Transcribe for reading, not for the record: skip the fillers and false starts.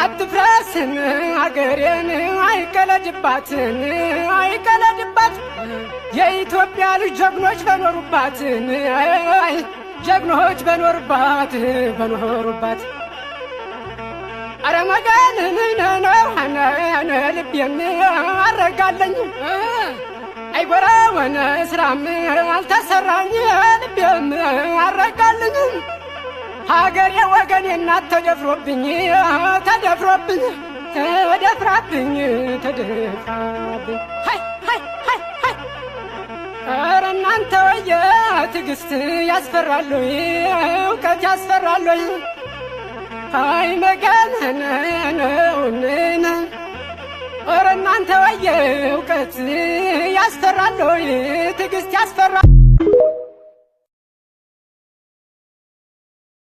አትፍረስን አገሬን አይቀለድባትን አይቀለድባት የኢትዮጵያ ልጅ ጀግኖች በኖሩባትን ጀግኖች በኖሩባት በኖሩባት አረመጋን ነው አነ ልቤን አረጋለኝ አይጎራወነ ስራም አልተሰራኝ ልቤም አረጋለኝ ሀገሬ ወገኔ እናት ተደፍሮብኝ ተደፍራብኝ ሃይ ሃይ ሃይ ሃይ ኧረ እናንተ ወየ ትዕግስት ያስፈራል እውቀት ያስፈራል ሃይ መገን ነውና ኧረ እናንተ ወየ እውቀት ያስፈራል ትዕግስት ያስፈራል